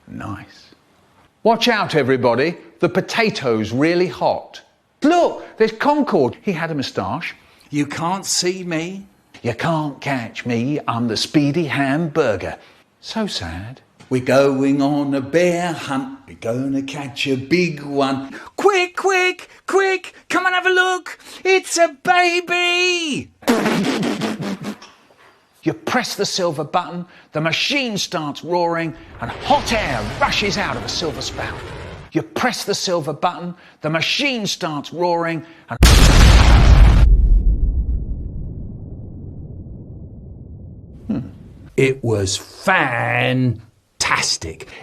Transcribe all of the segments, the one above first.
Nice. Watch out, everybody. The potato's really hot. Look, there's Concord. He had a moustache. You can't see me. You can't catch me. I'm the speedy hamburger. So sad. We're going on a bear hunt. We're gonna catch a big one. Quick, quick, quick. Come and have a look. It's a baby. You press the silver button, the machine starts roaring, and hot air rushes out of a silver spout. You press the silver button, the machine starts roaring, and... It was fantastic.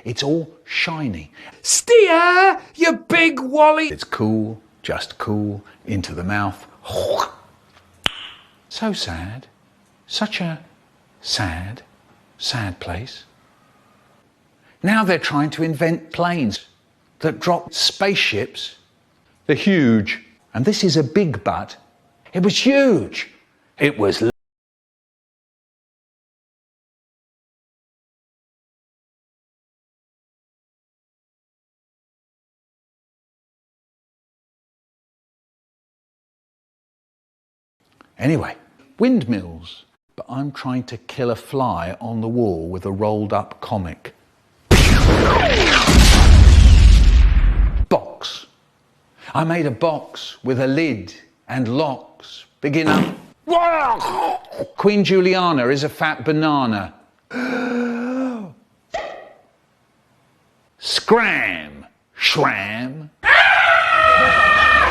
It's all shiny. Steer, you big wally! It's cool, just cool, into the mouth. So sad. Such a sad, sad place. Now they're trying to invent planes that drop spaceships. They're huge. And this is a big but. It was huge. It was... Anyway, windmills. But I'm trying to kill a fly on the wall with a rolled up comic. Box. I made a box with a lid and locks big enough. Queen Juliana is a fat banana. Scram. Shram.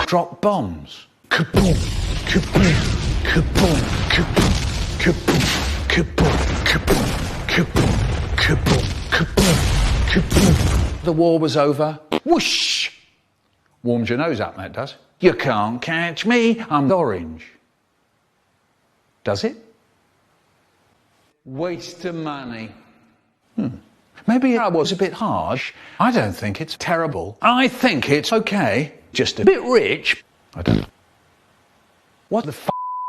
Drop bombs. Kaboom. Kaboom. Kaboom. Kaboom. Kaboom, kaboom, kaboom, kaboom, kaboom, kaboom, kaboom. The war was over. Whoosh! Warms your nose up, that does. You can't catch me, I'm orange. Does it? Waste of money. Maybe I was a bit harsh. I don't think it's terrible. I think it's okay. Just a bit rich. I don't know. What the f***?